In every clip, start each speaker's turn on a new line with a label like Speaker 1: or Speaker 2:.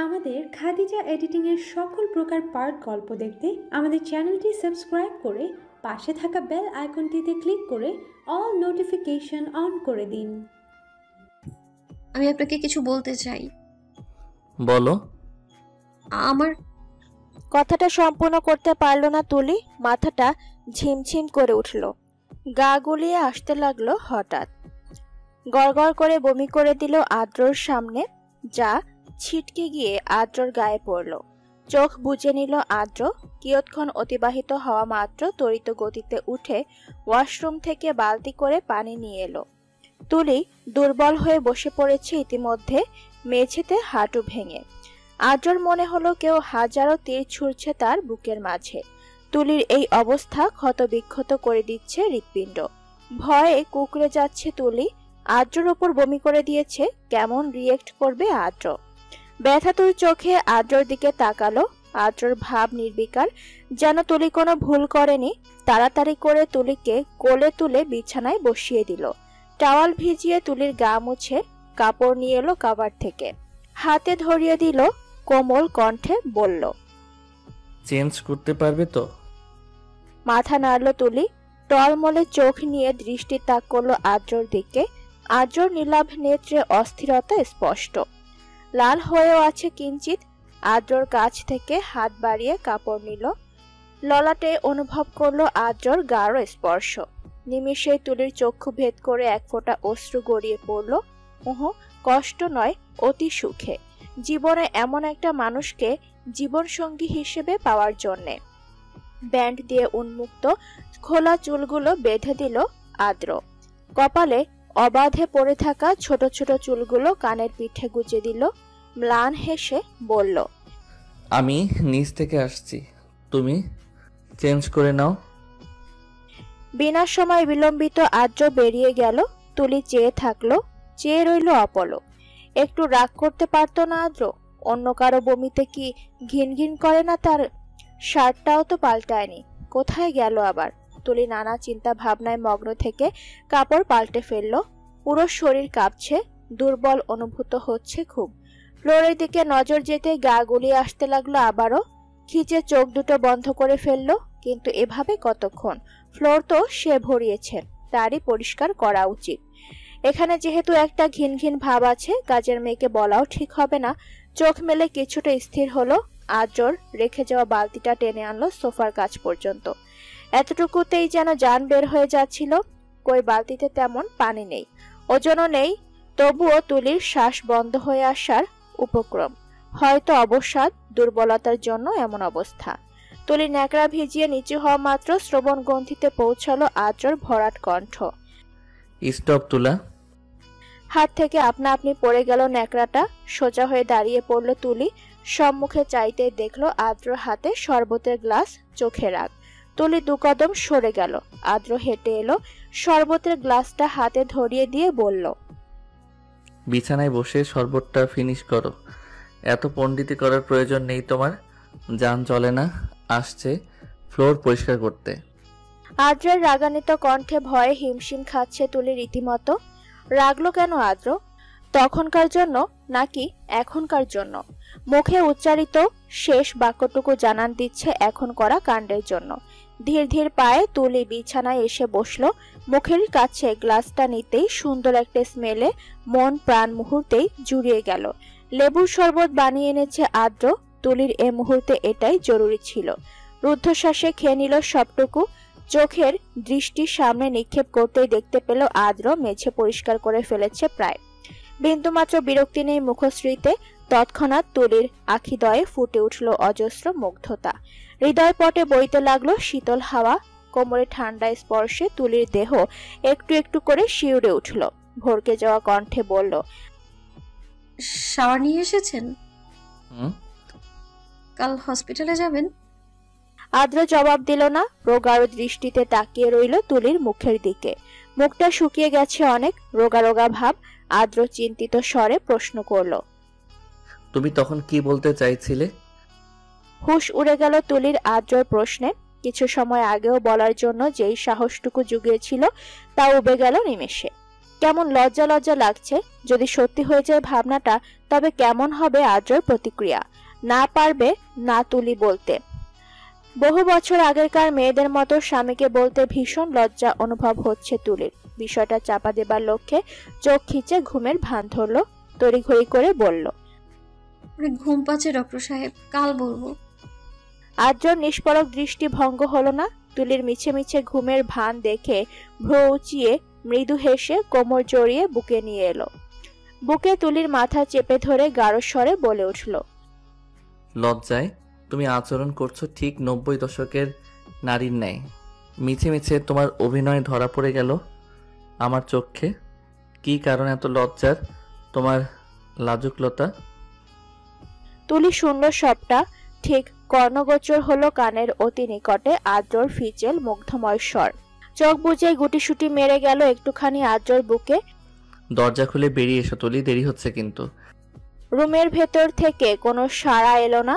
Speaker 1: আমাদের খাদিজা এডিটিং এর সকল প্রকার পার্ট গল্প দেখতে আমাদের চ্যানেলটি সাবস্ক্রাইব করে পাশে থাকা বেল আইকনটিতে ক্লিক করে অল নোটিফিকেশন অন করে দিন।
Speaker 2: আমি আপনাকে কিছু বলতে চাই।
Speaker 3: বলো।
Speaker 2: আমার
Speaker 4: কথাটা সম্পূর্ণ করতে পারল না তুলি, মাথাটা ঝিমঝিম করে উঠল, গা গুলিয়ে আসতে লাগলো। হঠাৎ গড়গড় করে বমি করে দিল আদ্রর সামনে, যা ছিটকে গিয়ে আদ্রর গায়ে পড়ল। চোখ বুজে নিল আদ্র। কিয়ৎক্ষণ অতিবাহিত হওয়া মাত্র তড়িৎ গতিতে উঠে ওয়াশরুম থেকে বালতি করে পানি নিয়ে এলো। তুলি দুর্বল হয়ে বসে পড়েছে ইতিমধ্যে মেঝেতে, হাঁটু ভেঙে। আদ্রর মনে হলো কেউ হাজারো তীর ছুঁড়ছে তার বুকের মাঝে। তুলির এই অবস্থা ক্ষতবিক্ষত করে দিচ্ছে হৃৎপিণ্ড। ভয়ে কুঁকড়ে যাচ্ছে তুলি। আদ্রর ওপর বমি করে দিয়েছে, কেমন রিয়েক্ট করবে আদ্র? ব্যথাতুর চোখে আদ্রর দিকে তাকালো। আদ্রর ভাব নির্বিকার, যেন তুলি কোনো ভুল করেনি। তাড়াতাড়ি করে তুলিকে কোলে তুলে বিছানায় বসিয়ে দিল। টাওয়াল ভিজিয়ে তুলির গা মুছে কাপড় নিয়ে এলো কাভার থেকে, হাতে ধরিয়ে দিল। কোমল কণ্ঠে বলল,
Speaker 3: চেঞ্জ করতে পারবে তো?
Speaker 4: মাথা নাড়ল তুলি। টলমলে চোখ নিয়ে দৃষ্টি তাক করলো আদ্রর দিকে। আদ্রর নীলাভ নেত্রে অস্থিরতা স্পষ্ট, লাল হয়েও আছে কিঞ্চিত। আদ্রর কাছ থেকে হাত বাড়িয়ে কাপড় নিল। ললাটে অনুভব করলো আদ্রর গাঢ় স্পর্শ। নিমিষেই তুলির চক্ষু ভেদ করে এক ফোঁটা অশ্রু গড়িয়ে পড়ল। কষ্ট নয়, অতি সুখে, জীবনে এমন একটা মানুষকে জীবনসঙ্গী হিসেবে পাওয়ার জন্যে। ব্যান্ড দিয়ে উন্মুক্ত খোলা চুলগুলো বেঁধে দিল আদ্র। কপালে অবাধে পড়ে থাকা ছোট ছোট চুলগুলো কানের পিঠে গুজে দিল। ম্লান হেসে বলল,
Speaker 3: আমি নিচ থেকে আসছি, তুমি চেঞ্জ করে নাও।
Speaker 4: বিনা সময় বিলম্বিত আদ্র বেরিয়ে গেল। তুলি চেয়ে থাকলো, চেয়ে রইল অপলক। একটু রাগ করতে পারতো না আদ্র? অন্য কারো বমিতে কি ঘিন ঘিন করে না তার? শার্টটাও তো পাল্টায়নি, কোথায় গেল আবার? তুলি নানা চিন্তা ভাবনায় মগ্ন থেকে কাপড় পাল্টে ফেললো। পুরো শরীর কাঁপছে, দুর্বল অনুভূত হচ্ছে খুব। ফ্লোরের দিকে নজর যেতে গা গুলিয়ে আসতে লাগলো আবারও। খিচে চোখ দুটো বন্ধ করে ফেললো, কিন্তু এভাবে কতক্ষণ? ফ্লোর তো সে ভরিয়েছে, তারই পরিষ্কার করা উচিত। এখানে যেহেতু একটা ঘিন ঘিন ভাব আছে, কাজের মেয়েকে বলাও ঠিক হবে না। চোখ মেলে কিছুটা স্থির হলো। আদ্রর রেখে যাওয়া বালতিটা টেনে আনলো সোফার কাছ পর্যন্ত। এতটুকুতেই যেন জান বের হয়ে যাচ্ছিল। কই বালতিতে তেমন পানি নেই, ওজনও নেই, তবুও তুলির শ্বাস বন্ধ হয়ে আসার উপক্রম। হয়তো অবসাদ, দুর্বলতার জন্য এমন অবস্থা। তুলি ন্যাকড়া ভিজিয়ে নিচু হওয়া মাত্র শ্রবণ গ্রন্থিতে পৌঁছালো আদ্রর ভরাট কণ্ঠ।
Speaker 3: স্টপ তুলা।
Speaker 4: হাত থেকে আপনা আপনি পড়ে গেল ন্যাকড়াটা। সোজা হয়ে দাঁড়িয়ে পড়ল তুলি। সম্মুখে চাইতে দেখলো আদ্রর হাতে শরবতের গ্লাস, চোখে রাগ। তুলি দু কদম সরে গেল। আদ্র হেঁটে এলো, শরবতের গ্লাসটা হাতে ধরিয়ে দিয়ে বলল,
Speaker 3: বিছানায় বসে শরবতটা ফিনিশ করো, এত পণ্ডিতি করার প্রয়োজন নেই তোমার। জান চলে না, আসছে ফ্লোর পরিষ্কার করতে।
Speaker 4: আদ্রের রাগান্বিত কণ্ঠে ভয়ে হিমশিম খাচ্ছে তুলি রীতিমতো। রাগলো কেন আদ্র? তখনকার জন্য নাকি এখনকার জন্য? মুখে উচ্চারিত শেষ বাক্যটুকু জানান দিচ্ছে এখন করা কাণ্ডের জন্য। ধীর ধীর পায়ে তুলি বিছানায় এসে বসলো। মুখের কাছে গ্লাসটা নিতেই সুন্দর একটা স্মেলে মন প্রাণ মুহূর্তেই জুড়িয়ে গেল। লেবুর শরবত বানিয়ে এনেছে আদ্র। তুলির এ মুহূর্তে এটাই জরুরি ছিল। রুদ্ধশ্বাসে খেয়ে নিল সবটুকু। চোখের দৃষ্টি সামনে নিক্ষেপ করতেই দেখতে পেল আদ্র মেঝে পরিষ্কার করে ফেলেছে প্রায়। বিন্দুমাত্র বিরক্তি নেই মুখশ্রীতে। তৎক্ষণাৎ তুলির আখিদয়ে ফুটে উঠল অজস্র মুগ্ধতা। হৃদয় পটে বইতে লাগলো শীতল হাওয়া। কোমরে ঠান্ডা স্পর্শে তুলির দেহ একটু একটু করে শিউরে উঠল। ভরকে যাওয়া কণ্ঠে বলল,
Speaker 2: শাওয়ার নিয়ে এসেছেন? কাল হসপিটালে যাবেন?
Speaker 4: আদ্র জবাব দিল না। প্রগাঢ় দৃষ্টিতে তাকিয়ে রইল তুলির মুখের দিকে। মুখটা শুকিয়ে গেছে অনেক, রোগা রোগা ভাব। আদ্র চিন্তিত স্বরে প্রশ্ন করল,
Speaker 3: তুমি তখন কি বলতে চাইছিলে?
Speaker 4: হুঁশ উড়ে গেল তুলির আদ্রর প্রশ্নে। কিছু সময় আগেও বলার জন্য যেই সাহসটুকু জুগিয়েছিল তা উবে গেল নিমেষে। কেমন লজ্জা লজ্জা লাগছে। যদি সত্যি হয়ে যায় ভাবনাটা, তবে কেমন হবে আদ্রর প্রতিক্রিয়া। না পারবে না তুলি বলতে। বহু বছর আগেরকার মেয়েদের মতো স্বামীকে বলতে ভীষণ লজ্জা অনুভব হচ্ছে তুলির। বিষয়টা চাপা দেবার লক্ষ্যে চোখ খিচে ঘুমের ভান ধরল, তড়িঘড়ি করে বলল,
Speaker 2: অনেক ঘুম পাচ্ছে ডক্টর সাহেব, কাল বলবো।
Speaker 4: আদ্রর নিষ্পরক দৃষ্টি ভঙ্গ হলো না। তুলির মিছে মিছে ঘুমের ভান দেখে ভ্রু উঁচিয়ে মৃদু হেসে কোমর জড়িয়ে বুকে নিয়ে এলো। বুকে তুলির মাথা চেপে ধরে গাঢ় স্বরে বলে উঠল,
Speaker 3: লজ্জায় তুমি আচরণ করছো ঠিক 90 দশকের নারীর ন্যায়। মিছে মিছে তোমার অভিনয় ধরা পড়ে গেল আমার চোখে। কি কারণ এত লজ্জার তোমার লাজুকলতা?
Speaker 4: তুলি শুনল সবটা। ঠিক কর্ণগোচর হলো কানের অতি নিকটে আদ্রর ফিচেল মুগ্ধময় স্বর। চোখ বুজে গুটিসুটি মেরে গেল একটুখানি আদ্রর বুকে।
Speaker 3: দরজা খুলে বেরিয়ে এসো তুলি, দেরি হচ্ছে কিন্তু।
Speaker 4: রুমের ভেতর থেকে কোনো সাড়া এলো না।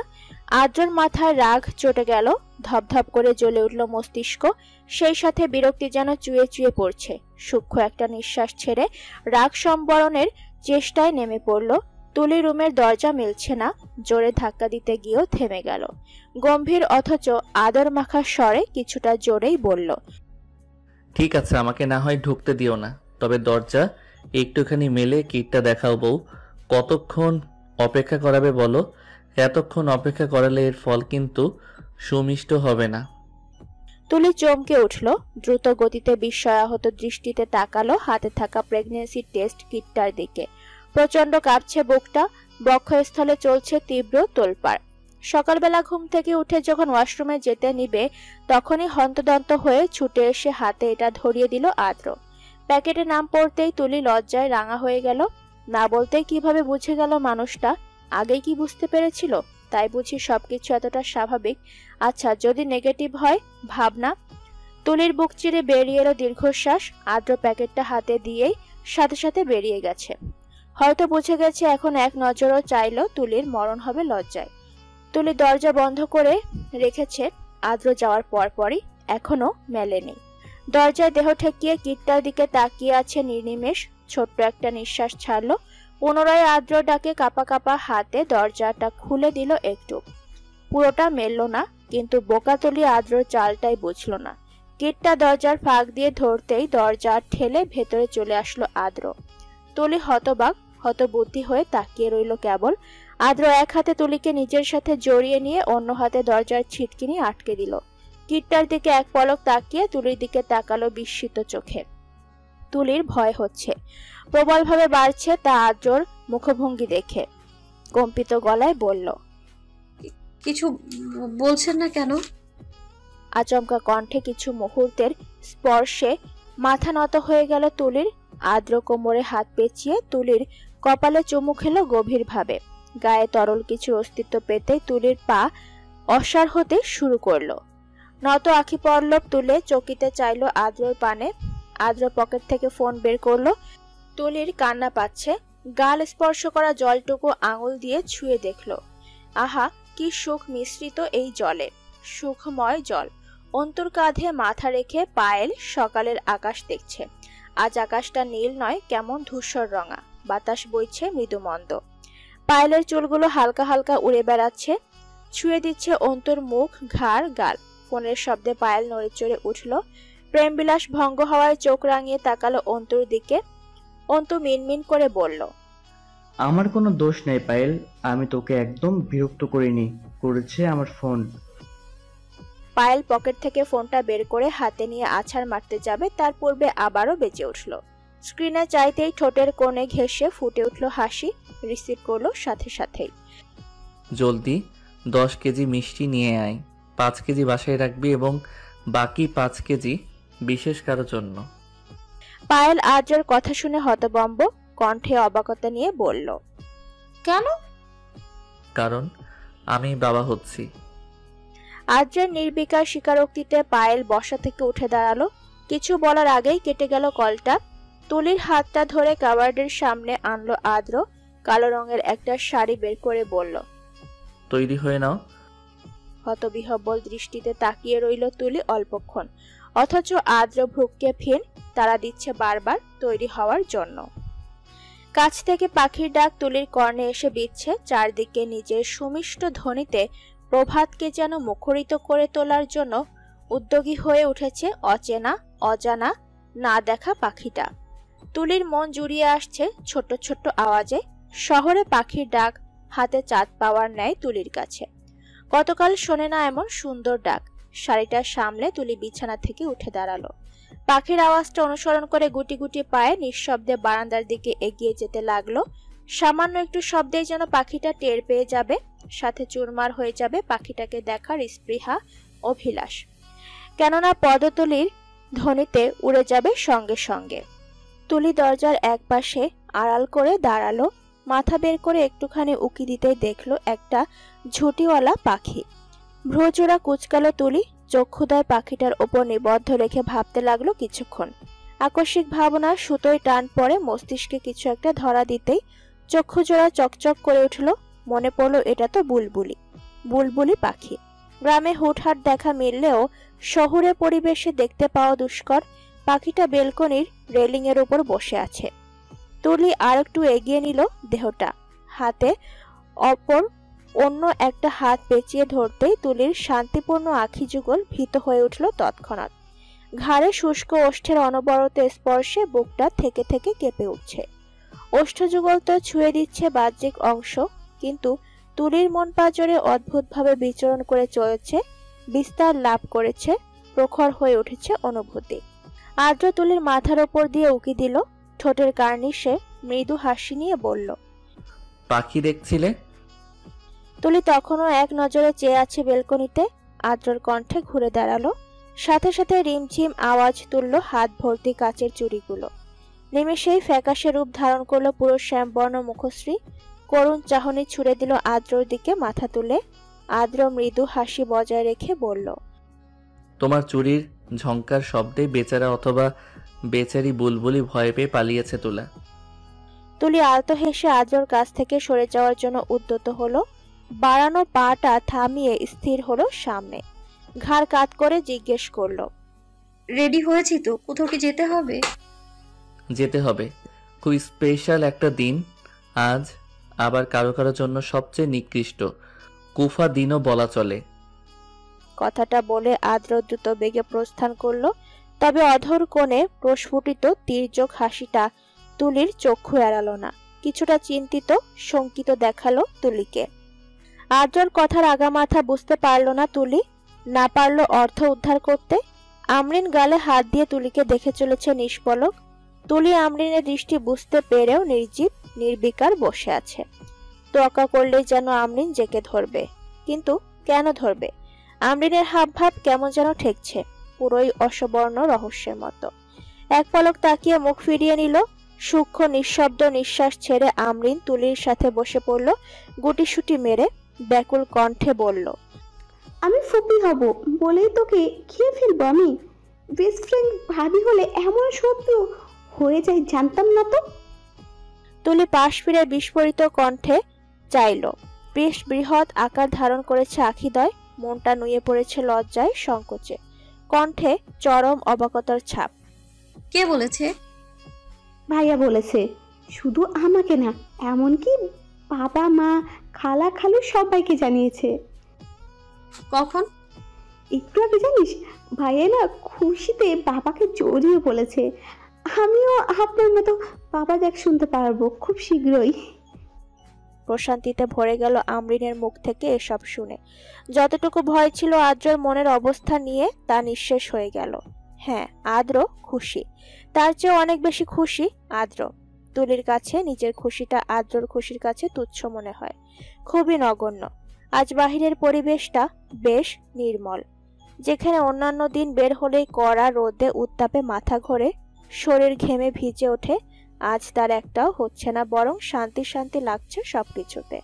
Speaker 4: আদ্রর মাথায় রাগ চটে গেল, ধপধপ করে জ্বলে উঠল মস্তিষ্ক। সেই সাথে বিরক্তি যেন চুয়ে চুয়ে পড়ছে। সূক্ষ্ম একটা নিঃশ্বাস ছেড়ে রাগ সম্বরণের চেষ্টায় নেমে পড়ল। তুলি রুমের দরজা মিলছে না, জোরে ধাক্কা দিতে গিয়েও থেমে গেল। গম্ভীর অথচ আদর মাখা স্বরে কিছুটা জোরেই বলল,
Speaker 3: ঠিক আছে, আমাকে না হয় ঢুকতে দিও না, তবে দরজা একটুখানি মেলে কিটটা দেখাও বউ। কতক্ষণ অপেক্ষা করাবে বলো? এতক্ষণ অপেক্ষা করালে এর ফল কিন্তু সুমিষ্ট হবে না।
Speaker 4: তুলি চমকে উঠল, দ্রুত গতিতে বিস্ময়াহত দৃষ্টিতে তাকালো হাতে থাকা প্রেগন্যান্সি টেস্ট কিটটার দিকে। প্রচন্ড কাঁপছে বুকটা, বক্ষস্থলে চলছে তীব্র তোলপাড়। সকালবেলা ঘুম থেকে উঠে যখন ওয়াশরুমে যেতে নিবে, তখনই হন্তদন্ত হয়ে ছুটে এসে হাতে এটা ধরিয়ে দিল আদ্র। প্যাকেটে নাম পড়তেই তুলি লজ্জায় রাঙা হয়ে গেল। না বলতেই কিভাবে বুঝে গেল মানুষটা? আগেই কি বুঝতে পেরেছিল? তাই বুঝি সবকিছু এতটা স্বাভাবিক? আচ্ছা, যদি নেগেটিভ হয় ভাবনা। তুলির বুক চিরে বেরিয়ে এলো দীর্ঘশ্বাস। আদ্র প্যাকেটটা হাতে দিয়েই সাথে সাথে বেরিয়ে গেছে। হয়তো বুঝে গেছে এখন এক নজরও চাইলো তুলির মরণ হবে লজ্জায়। তুলি দরজা বন্ধ করে রেখেছে আদ্র যাওয়ার পরপরই, এখনো মেলেনি। দরজায় দেহ ঠেকিয়ে কিটটার দিকে তাকিয়ে আছে নির্নিমেষ। ছোট্ট একটা নিঃশ্বাস ছাড়লো। পুনরায় আদ্র ডাকে কাঁপা কাঁপা হাতে দরজাটা খুলে দিল একটু। পুরোটা মেলল না, কিন্তু বোকা তুলি আদ্র চালটাই বুঝল না। কিটটা দরজার ফাঁক দিয়ে ধরতেই দরজা ঠেলে ভেতরে চলে আসলো আদ্র। তুলি হতবাক হতবুদ্ধি হয়ে তাকিয়ে রইল কেবল। আদ্র এক হাতে তুলিকে নিজের সাথে জড়িয়ে নিয়ে অন্য হাতে দরজার ছিটকিনি আটকে দিল। কিটটার দিকে এক পলক তাকিয়ে তুলির দিকে তাকালো বিস্মিত চোখে। তুলির ভয় হচ্ছে, প্রবলভাবে বাড়ছে তা আদ্রর মুখভঙ্গি দেখে। কম্পিত গলায় বলল,
Speaker 2: কিছু বলছেন না কেন?
Speaker 4: আচমকা কণ্ঠে কিছু মুহূর্তের স্পর্শে মাথা নত হয়ে গেল তুলির। আদ্র কোমরে হাত পেঁচিয়ে তুলির কপালে চুমু খেলো গভীরভাবে। গায়ে তরল কিছু অস্তিত্ব পেতেই তুলির পা অসাড় হতে শুরু করলো। নত আখি পল্লব তুলে চকিতে চাইলো আদ্রর পানে। আদ্র পকেট থেকে ফোন বের করলো। তুলির কান্না পাচ্ছে। গাল স্পর্শ করা জলটুকু আঙুল দিয়ে ছুঁয়ে দেখলো। আহা, কি সুখ মিশ্রিত এই জলে! সুখময় জল। অন্তর কাঁধে মাথা রেখে পায়েল সকালের আকাশ দেখছে। আজ আকাশটা নীল নয়, কেমন ধূসর রঙা। বাতাস বইছে মৃদুমন্দ। পায়েলের চুলগুলো হালকা হালকা উড়ে বেড়াচ্ছে, ছুঁয়ে দিচ্ছে অন্তর মুখ, ঘাড়, গাল। ফোনের শব্দে পায়েল নড়ে চড়ে উঠল। প্রেমবিলাস ভঙ্গ হওয়ায় চোখ রাঙিয়ে তাকালো অন্তুর দিকে। অন্তু মিনমিন করে বলল,
Speaker 5: আমার কোনো দোষ নেই পায়েল, আমি তোকে একদম বিরক্ত করিনি, করেছে আমার ফোন।
Speaker 4: পায়েল পকেট থেকে ফোনটা বের করে হাতে নিয়ে আছাড় মারতে যাবে, তার পূর্বে আবারও বেজে উঠল। স্ক্রিনে চাইতেই ঠোঁটের কোণে ঘেঁষে ফুটে উঠল হাসি। রিসিভ করলো সাথে সাথেই।
Speaker 3: জলদি 10 কেজি মিষ্টি নিয়ে আয়। 5 কেজি বাসায় রাখবি এবং বাকি 5 কেজি বিশেষ কারোর জন্য।
Speaker 4: পায়েল আদ্রের কথা শুনে হতবম্ব কণ্ঠে অবাকতা নিয়ে বলল,
Speaker 2: কেন?
Speaker 3: কারণ আমি বাবা হচ্ছি।
Speaker 4: আদ্রের নির্বিকার স্বীকারোক্তিতে পায়েল বসা থেকে উঠে দাঁড়ালো। কিছু বলার আগেই কেটে গেল কলটা। তুলির হাতটা ধরে কাবার্ডের সামনে আনলো আদ্র। কালো রঙের একটা শাড়ি বের করে বলল,
Speaker 3: তৈরি হয়ে নাও।
Speaker 4: হতবিহ্বল দৃষ্টিতে তাকিয়ে রইল তুলি অল্পক্ষণ। অথচ আদ্র ভ্রুক্ষেপহীন তারা দিচ্ছে বারবার তৈরি হওয়ার জন্য। কাছ থেকে পাখির ডাক তুলির কর্ণে এসে বিচ্ছে, চারদিকে নিজের সুমিষ্ট ধ্বনিতে প্রভাতকে যেন মুখরিত করে তোলার জন্য উদ্যোগী হয়ে উঠেছে অচেনা অজানা না দেখা পাখিটা। তুলির মন জুড়িয়ে আসছে ছোট্ট ছোট্ট আওয়াজে। শহরে পাখির ডাক হাতে চাঁদ পাওয়ার ন্যায় তুলির কাছে। গতকাল শোনে না এমন সুন্দর ডাক। শাড়িটা সামলে তুলি বিছানা থেকে উঠে দাঁড়ালো। পাখির আওয়াজটা অনুসরণ করে গুটি গুটি পায়ে নিঃশব্দে বারান্দার দিকে এগিয়ে যেতে লাগলো। সামান্য একটু শব্দেই যেন পাখিটা টের পেয়ে যাবে, সাথে চুরমার হয়ে যাবে পাখিটাকে দেখার স্পৃহা অভিলাষ। কেননা পদতুলির ধ্বনিতে উড়ে যাবে সঙ্গে সঙ্গে। তুলি দরজার এক পাশে আড়াল করে দাঁড়ালো। মাথা বের করে একটুখানি উকি দিতেই দেখলো একটা ঝুঁটিওয়ালা পাখি। ভ্রুজোড়া কুচকালো তুলি, চক্ষুদয় পাখিটার ওপর নিবদ্ধ রেখে ভাবতে লাগলো কিছুক্ষণ। আকস্মিক ভাবনা সুতোয় টান পড়ে মস্তিষ্কে কিছু একটা ধরা দিতেই চক্ষুজোড়া চকচক করে উঠল। মনে পড়লো এটা তো বুলবুলি, বুলবুলি পাখি। গ্রামে হুটহাট দেখা মিললেও শহুরে পরিবেশে দেখতে পাওয়া দুষ্কর। পাখিটা বেলকনির রেলিং এর উপর বসে আছে। তুলি আর একটু এগিয়ে নিল দেহটা, হাতে অপর অন্য একটা হাত পেঁচিয়ে ধরতেই তুলির শান্তিপূর্ণ আখি যুগল ভীত হয়ে উঠল তৎক্ষণাৎ। ঘাড়ে শুষ্ক ওষ্ঠের অনবরত স্পর্শে বুকটা থেকে থেকে কেঁপে উঠছে। ওষ্ঠযুগল তো ছুঁয়ে দিচ্ছে বাহ্যিক অংশ, কিন্তু তুলির মন পাজরে অদ্ভুতভাবে বিচরণ করে চলেছে, বিস্তার লাভ করেছে, প্রখর হয়ে উঠেছে অনুভূতি। আদ্র তুলির মাথার ওপর দিয়ে উকি দিল, ঠোঁটের কার্নিশে মৃদু হাসি নিয়ে বলল,
Speaker 3: পাখি দেখছিলে?
Speaker 4: তুলি তখনও এক নজরে চেয়ে আছে বেলকনিতে। আদ্রর কণ্ঠে ঘুরে দাঁড়ালো, সাথে সাথে রিমঝিম আওয়াজ তুলল হাত ভর্তি কাচের চুড়িগুলো। নিমেষেই ফ্যাকাশে রূপ ধারণ করলো পুরো শ্যামবর্ণ মুখশ্রী। করুণ চাহনি ছুড়ে দিল আদ্রর দিকে মাথা তুলে। আদ্র মৃদু হাসি বজায় রেখে বলল,
Speaker 3: তোমার চুরির ঝংকার শব্দে বেচারা অথবা বেচারি বুলবুলি ভয় পেয়ে পালিয়েছে তোলা।
Speaker 4: তুলি আলতো হেসে আদ্রর কাছ থেকে সরে যাওয়ার জন্য উদ্যত হলো। বাড়ানো পাটা থামিয়ে স্থির হলো সামনে। ঘাড় কাত করে জিজ্ঞেস করলো,
Speaker 2: রেডি হয়েছি তো, কোথাও কি যেতে হবে?
Speaker 3: যেতে হবে, খুব স্পেশাল একটা দিন আজ, আবার কারো কারো জন্য সবচেয়ে নিকৃষ্ট কুফা দিনও বলা চলে।
Speaker 4: কথাটা বলে আদ্র দ্রুত বেগে প্রস্থান করলো। তবে অধর কোণে প্রস্ফুটিত তির্যক হাসিটা তুলির চক্ষু এড়ালো না। কিছুটা চিন্তিত শঙ্কিত দেখালো তুলিকে। আদ্রর কথার আগামাথা বুঝতে পারল না তুলি, না পারল অর্থ উদ্ধার করতে। আমরিন গালে হাত দিয়ে তুলিকে দেখে চলেছে নিষ্পলক। তুলি আমরিনের দৃষ্টি বুঝতে পেরেও নির্জীব নির্বিকার বসে আছে। তোয়াক্কা করলেই যেন আমরিন জেকে ধরবে, কিন্তু কেন ধরবে? আমরিনের হাবভাব কেমন যেন ঠেকছে, পুরোই অসবর্ণ রহস্যের মতো। এক পলক তাকিয়ে মুখ ফিরিয়ে নিল। সূক্ষ্ম নিঃশব্দ নিঃশ্বাস ছেড়ে আমরিন তুলির সাথে বসে পড়ল। গুটিসুটি মেরে ব্যাকুল কণ্ঠে বলল,
Speaker 6: আমি ফুপি হব বলেই তোকে খেয়ে ফেলবো আমি? বেস্ট ফ্রেন্ড ভাবি হলে এমন শত্রু হয়ে যায় জানতাম না তো।
Speaker 4: তুলি পাশ ফিরে বিস্ফোরিত কণ্ঠে চাইল। বেশ বৃহৎ আকার ধারণ করেছে আখিদয়, মনটা নুয়ে পড়েছে লজ্জায় সংকোচে, কণ্ঠে চরম অবাকতার ছাপ।
Speaker 2: কে বলেছে?
Speaker 6: ভাইয়া বলেছে, শুধু আমাকে না, এমনকি বাবা মা খালা খালু সবাইকে জানিয়েছে।
Speaker 2: কখন?
Speaker 6: একটু আগে জানিস, ভাইয়া না খুশিতে বাবাকে জড়িয়ে বলেছে, আমিও আপনার মতো বাবা ডাক শুনতে পারবো খুব শীঘ্রই।
Speaker 4: প্রশান্তিতে ভরে গেল আমরিনের মুখ থেকে এসব শুনে। যতটুকু ভয় ছিল আদ্রর মনের অবস্থা নিয়ে তা নিঃশেষ হয়ে গেল। হ্যাঁ, আদ্র খুশি, তার চেয়ে অনেক বেশি খুশি আদ্র। তুলির কাছে নিজের খুশিটা আদ্রর খুশির কাছে তুচ্ছ মনে হয়, খুবই নগণ্য। আজ বাহিরের পরিবেশটা বেশ নির্মল, যেখানে অন্যান্য দিন বের হলেই কড়া রোদে উত্তাপে মাথা ঘোরে, শরীর ঘেমে ভিজে ওঠে। আজ তার একটাও হচ্ছে না, বরং শান্তি শান্তি লাগছে সবকিছুতে।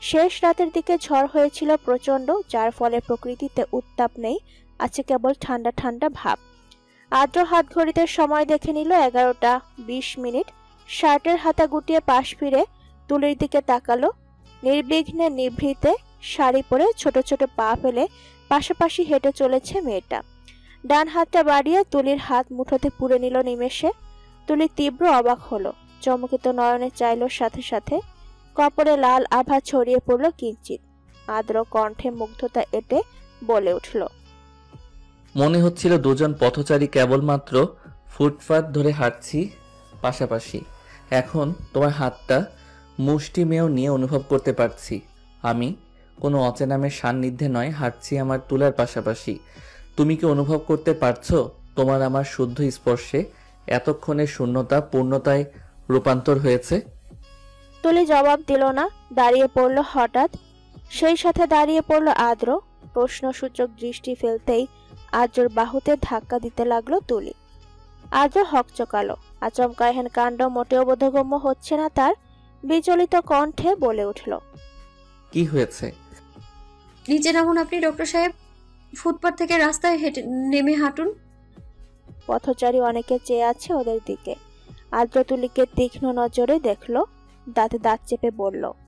Speaker 4: শেষ রাতের দিকে ঝড় হয়েছিল প্রচন্ড, যার ফলে প্রকৃতিতে উত্তাপ নেই, আছে কেবল ঠান্ডা ঠান্ডা ভাব। আদ্র হাত ঘড়িতে সময় দেখে নিল 11:20। শার্টের হাতা গুটিয়ে পাশ ফিরে তুলির দিকে তাকালো। নির্বিঘ্নে নিভৃতে শাড়ি পরে ছোট ছোট পা ফেলে পাশাপাশি হেঁটে চলেছে মেয়েটা। ডান হাতটা বাড়িয়ে তুলির হাত মুঠোতে পুরে নিল নিমেষে। তুলি তীব্র অবাক হলো, চমকিত নয়নে চাইল, সাথে সাথে কপরে লাল আভা ছড়িয়ে পড়ল কিঞ্চিত। আর্দ্র কণ্ঠে মুগ্ধতা এঁটে বলে উঠল,
Speaker 3: মনে হচ্ছিল দুজন পথচারী কেবলমাত্র ফুটপাত ধরে হাঁটছি পাশাপাশি। এখন তোমার হাতটা মুষ্টিমেয় নিয়ে অনুভব করতে পারছি আমি কোনো অচেনামের সান্নিধ্যে নয়, হাঁটছি আমার তুলার পাশাপাশি। তুমি কি অনুভব করতে পারছো তোমার আমার শুদ্ধ স্পর্শে এতক্ষণের শূন্যতা পূর্ণতায় রূপান্তর হয়েছে?
Speaker 4: তুলি জবাব দিল না, দাঁড়িয়ে পড়ল হঠাৎ। সেই সাথে দাঁড়িয়ে পড়ল আর্দ্র। প্রশ্নসূচক দৃষ্টি ফেলতেই আর্দ্রর বাহুতে ধাক্কা দিতে লাগলো তুলি। আর্দ্র হকচকালো। আচমকা এহেন কাণ্ড মোটেও বোধগম্য হচ্ছে না তার। বিচলিত কণ্ঠে বলে উঠল,
Speaker 3: কি হয়েছে?
Speaker 2: নিচে নামুন আপনি ডক্টর সাহেব, ফুটপাত থেকে রাস্তায় হেঁটে নেমে হাঁটুন।
Speaker 4: পথচারী অনেকে চেয়ে আছে ওদের দিকে। আর্দ্র তুলিকে তীক্ষ্ণ নজরে দেখলো, দাঁতে দাঁত চেপে বলল,